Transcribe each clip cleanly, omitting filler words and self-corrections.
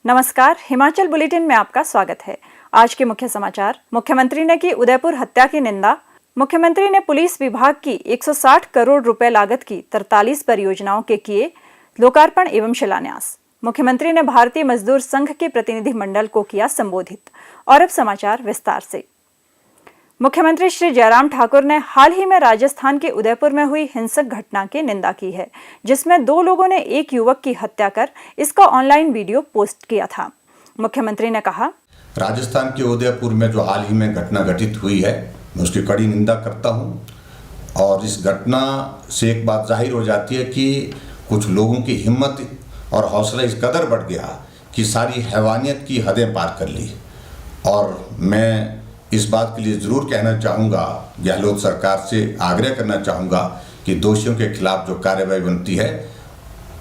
नमस्कार, हिमाचल बुलेटिन में आपका स्वागत है। आज के मुख्य समाचार। मुख्यमंत्री ने की उदयपुर हत्या की निंदा। मुख्यमंत्री ने पुलिस विभाग की 160 करोड़ रुपए लागत की 43 परियोजनाओं के किए लोकार्पण एवं शिलान्यास। मुख्यमंत्री ने भारतीय मजदूर संघ के प्रतिनिधि मंडल को किया संबोधित। और अब समाचार विस्तार से। मुख्यमंत्री श्री जयराम ठाकुर ने हाल ही में राजस्थान के उदयपुर में हुई हिंसक घटना की निंदा की है, जिसमें 2 लोगों ने एक युवक की हत्या कर इसका ऑनलाइन वीडियो पोस्ट किया था। मुख्यमंत्री ने कहा, राजस्थान के उदयपुर में जो हाल ही में घटना घटित हुई है, मैं उसकी कड़ी निंदा करता हूं। और इस घटना से एक बात जाहिर हो जाती है कि कुछ लोगों की हिम्मत और हौसला इस कदर बढ़ गया कि सारी हैवानियत की हदें पार कर ली। और मैं इस बात के लिए ज़रूर कहना चाहूँगा, गहलोत सरकार से आग्रह करना चाहूँगा कि दोषियों के खिलाफ जो कार्रवाई बनती है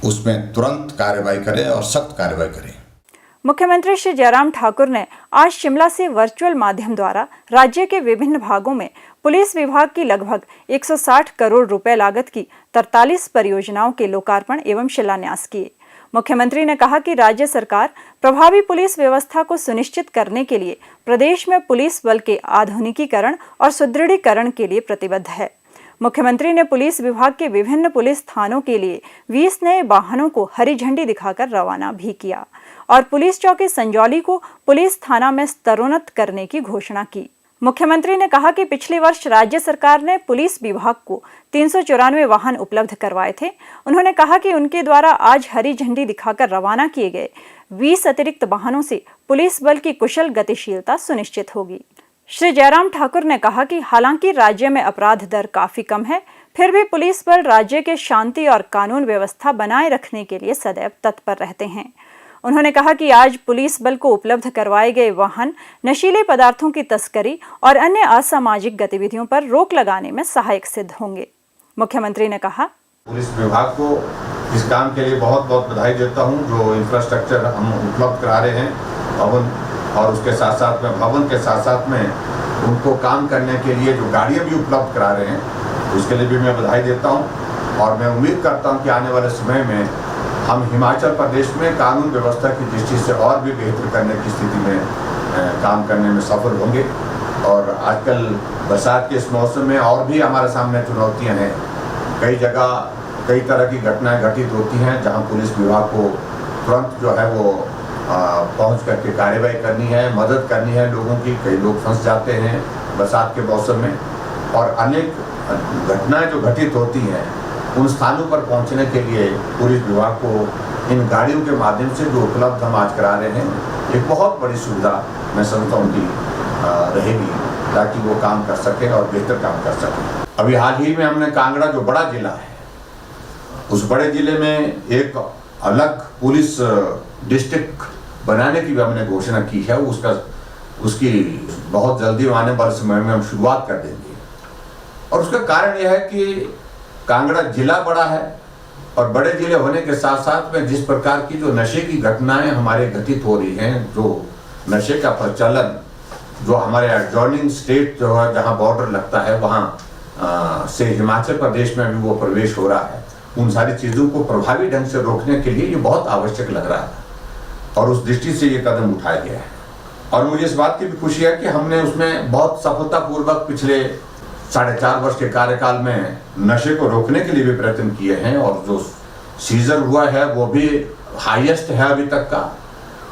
उसमें तुरंत कार्रवाई करें और सख्त कार्रवाई करें। मुख्यमंत्री श्री जयराम ठाकुर ने आज शिमला से वर्चुअल माध्यम द्वारा राज्य के विभिन्न भागों में पुलिस विभाग की लगभग 160 करोड़ रुपए लागत की 43 परियोजनाओं के लोकार्पण एवं शिलान्यास किए। मुख्यमंत्री ने कहा कि राज्य सरकार प्रभावी पुलिस व्यवस्था को सुनिश्चित करने के लिए प्रदेश में पुलिस बल के आधुनिकीकरण और सुदृढ़ीकरण के लिए प्रतिबद्ध है। मुख्यमंत्री ने पुलिस विभाग के विभिन्न पुलिस थानों के लिए 20 नए वाहनों को हरी झंडी दिखाकर रवाना भी किया और पुलिस चौकी संजौली को पुलिस थाना में स्तरोन्नत करने की घोषणा की। मुख्यमंत्री ने कहा कि पिछले वर्ष राज्य सरकार ने पुलिस विभाग को 394 वाहन उपलब्ध करवाए थे। उन्होंने कहा कि उनके द्वारा आज हरी झंडी दिखाकर रवाना किए गए 20 अतिरिक्त वाहनों से पुलिस बल की कुशल गतिशीलता सुनिश्चित होगी। श्री जयराम ठाकुर ने कहा कि हालांकि राज्य में अपराध दर काफी कम है, फिर भी पुलिस बल राज्य के शांति और कानून व्यवस्था बनाए रखने के लिए सदैव तत्पर रहते हैं। उन्होंने कहा कि आज पुलिस बल को उपलब्ध करवाए गए वाहन नशीले पदार्थों की तस्करी और अन्य असामाजिक गतिविधियों पर रोक लगाने में सहायक सिद्ध होंगे। मुख्यमंत्री ने कहा, पुलिस विभाग को इस काम के लिए बहुत बहुत बधाई देता हूं। जो इंफ्रास्ट्रक्चर हम उपलब्ध करा रहे हैं भवन, और उसके साथ साथ में भवन के साथ साथ में उनको काम करने के लिए जो गाड़ियां भी उपलब्ध करा रहे हैं, उसके लिए भी मैं बधाई देता हूं। और मैं उम्मीद करता हूं कि आने वाले समय में हम हिमाचल प्रदेश में कानून व्यवस्था की दृष्टि से और भी बेहतर करने की स्थिति में काम करने में सफल होंगे। और आजकल बरसात के इस मौसम में और भी हमारे सामने चुनौतियां हैं। कई जगह कई तरह की घटनाएं घटित होती हैं जहां पुलिस विभाग को तुरंत जो है वो पहुंच करके कार्रवाई करनी है, मदद करनी है लोगों की। कई लोग फंस जाते हैं बरसात के मौसम में, और अनेक घटनाएं जो घटित होती हैं उन स्थानों पर पहुंचने के लिए पुलिस विभाग को इन गाड़ियों के माध्यम से जो उपलब्ध हम आज करा रहे हैं, एक बहुत बड़ी सुविधा मैं समझता हूँ कि रहेगी, ताकि वो काम कर सके और बेहतर काम कर सके। अभी हाल ही में हमने कांगड़ा, जो बड़ा जिला है, उस बड़े जिले में एक अलग पुलिस डिस्ट्रिक्ट बनाने की भी हमने घोषणा की है। उसकी बहुत जल्दी आने वाले समय में हम शुरुआत कर देंगे। और उसका कारण यह है कि कांगड़ा जिला बड़ा है, और बड़े जिले होने के साथ साथ में जिस प्रकार की जो नशे की घटनाएं हमारे घटित हो रही हैं, जो नशे का प्रचलन जो हमारे एडजॉइनिंग स्टेट जो है, जहां बॉर्डर लगता है, वहां से हिमाचल प्रदेश में भी वो प्रवेश हो रहा है, उन सारी चीज़ों को प्रभावी ढंग से रोकने के लिए ये बहुत आवश्यक लग रहा है। और उस दृष्टि से ये कदम उठाया गया है। और मुझे इस बात की भी खुशी है कि हमने उसमें बहुत सफलतापूर्वक पिछले 4.5 वर्ष के कार्यकाल में नशे को रोकने के लिए भी प्रयत्न किए हैं। और जो सीजर हुआ है वो भी हाईएस्ट है अभी तक का,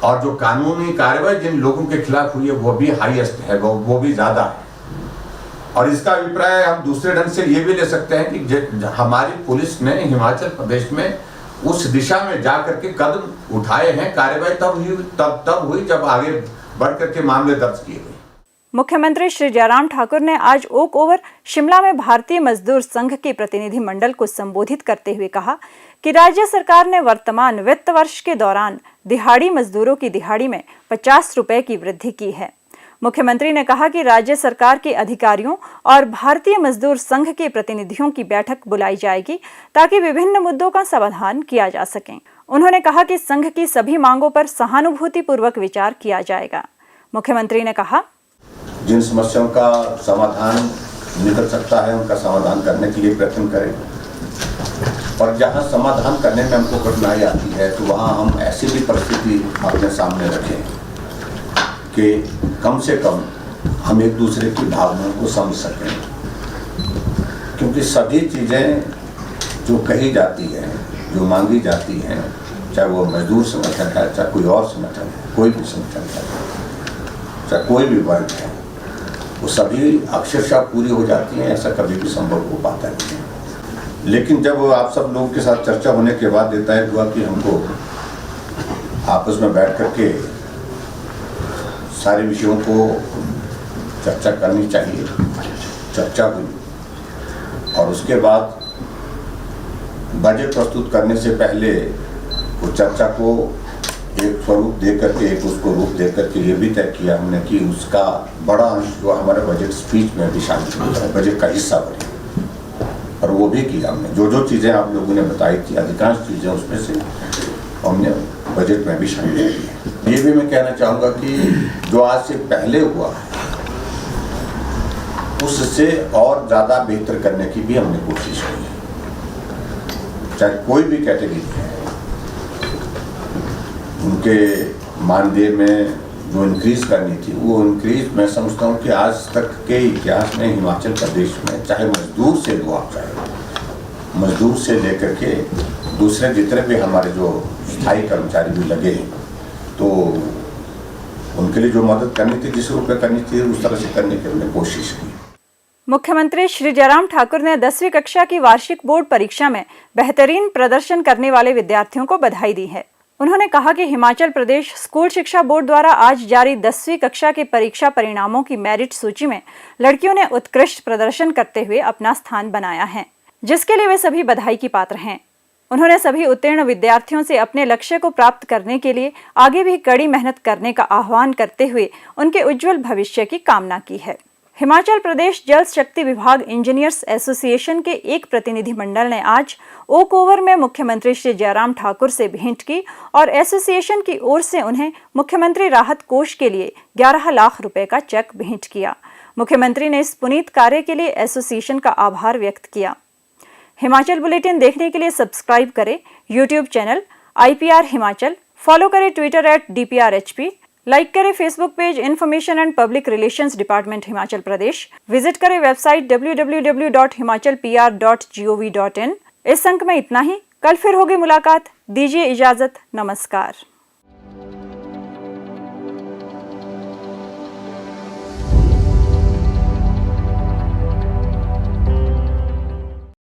और जो कानूनी कार्रवाई जिन लोगों के खिलाफ हुई है वो भी हाईएस्ट है, वो भी ज़्यादा है। और इसका अभिप्राय हम दूसरे ढंग से ये भी ले सकते हैं कि हमारी पुलिस ने हिमाचल प्रदेश में उस दिशा में जा करके कदम उठाए हैं। कार्रवाई तब हुई जब आगे बढ़ करके मामले दर्ज किए गए। मुख्यमंत्री श्री जयराम ठाकुर ने आज ओक ओवर शिमला में भारतीय मजदूर संघ के प्रतिनिधि मंडल को संबोधित करते हुए कहा कि राज्य सरकार ने वर्तमान वित्त वर्ष के दौरान दिहाड़ी मजदूरों की दिहाड़ी में 50 रुपए की वृद्धि की है। मुख्यमंत्री ने कहा कि राज्य सरकार के अधिकारियों और भारतीय मजदूर संघ के प्रतिनिधियों की बैठक बुलाई जाएगी ताकि विभिन्न मुद्दों का समाधान किया जा सके। उन्होंने कहा कि संघ की सभी मांगों पर सहानुभूतिपूर्वक विचार किया जाएगा। मुख्यमंत्री ने कहा, जिन समस्याओं का समाधान निकल सकता है उनका समाधान करने के लिए प्रयत्न करें। और जहाँ समाधान करने में हमको कठिनाई आती है तो वहाँ हम ऐसी भी परिस्थिति अपने सामने रखें कि कम से कम हम एक दूसरे की भावनाओं को समझ सकें, क्योंकि सभी चीज़ें जो कही जाती हैं, जो मांगी जाती हैं, चाहे वो मजदूर संगठन है, चाहे कोई और संगठन है, कोई भी संगठन है, चाहे कोई भी वर्ग है, वो सभी अक्षरशः पूरी हो जाती हैं, ऐसा कभी भी संभव हो पाता नहीं है। लेकिन जब आप सब लोगों के साथ चर्चा होने के बाद ये तय हुआ कि हमको आपस में बैठ करके सारे विषयों को चर्चा करनी चाहिए, चर्चा हुई और उसके बाद बजट प्रस्तुत करने से पहले वो चर्चा को एक स्वरूप दे करके, एक उसको रूप दे करके ये भी तय किया हमने कि उसका बड़ा अंश जो हमारे बजट स्पीच में भी शामिल हो जाए, बजट का हिस्सा बने। और वो भी किया हमने, जो जो चीज़ें आप लोगों ने बताई थी, अधिकांश चीज़ें उसमें से हमने बजट में भी शामिल की। ये भी मैं कहना चाहूँगा कि जो आज से पहले हुआ है उससे और ज़्यादा बेहतर करने की भी हमने कोशिश की है। चाहे कोई भी कैटेगरी है, उनके मानदेय में जो इंक्रीज करनी थी वो इंक्रीज मैं समझता हूँ कि आज तक के इतिहास में हिमाचल प्रदेश में चाहे मजदूर से लो आप, चाहे मजदूर से लेकर के दूसरे जितने भी हमारे जो स्थायी कर्मचारी भी लगे हैं, तो उनके लिए जो मदद करनी थी, जिस रूप में करनी थी, उस तरह से करने की हमने कोशिश की। मुख्यमंत्री श्री जयराम ठाकुर ने 10वीं कक्षा की वार्षिक बोर्ड परीक्षा में बेहतरीन प्रदर्शन करने वाले विद्यार्थियों को बधाई दी है। उन्होंने कहा कि हिमाचल प्रदेश स्कूल शिक्षा बोर्ड द्वारा आज जारी 10वीं कक्षा के परीक्षा परिणामों की मेरिट सूची में लड़कियों ने उत्कृष्ट प्रदर्शन करते हुए अपना स्थान बनाया है, जिसके लिए वे सभी बधाई की पात्र हैं। उन्होंने सभी उत्तीर्ण विद्यार्थियों से अपने लक्ष्य को प्राप्त करने के लिए आगे भी कड़ी मेहनत करने का आह्वान करते हुए उनके उज्जवल भविष्य की कामना की है। हिमाचल प्रदेश जल शक्ति विभाग इंजीनियर्स एसोसिएशन के एक प्रतिनिधिमंडल ने आज ओक ओवर में मुख्यमंत्री श्री जयराम ठाकुर से भेंट की और एसोसिएशन की ओर से उन्हें मुख्यमंत्री राहत कोष के लिए 11 लाख रुपए का चेक भेंट किया। मुख्यमंत्री ने इस पुनीत कार्य के लिए एसोसिएशन का आभार व्यक्त किया। हिमाचल बुलेटिन देखने के लिए सब्सक्राइब करें YouTube channel IPR Himachal, follow करें ट्विटर @DPRHP, लाइक करें Facebook page information and public relations department Himachal Pradesh, visit करें वेबसाइट www.himachalpr.gov.in। इस अंक में इतना ही, कल फिर होगी मुलाकात। दीजिए इजाजत, नमस्कार।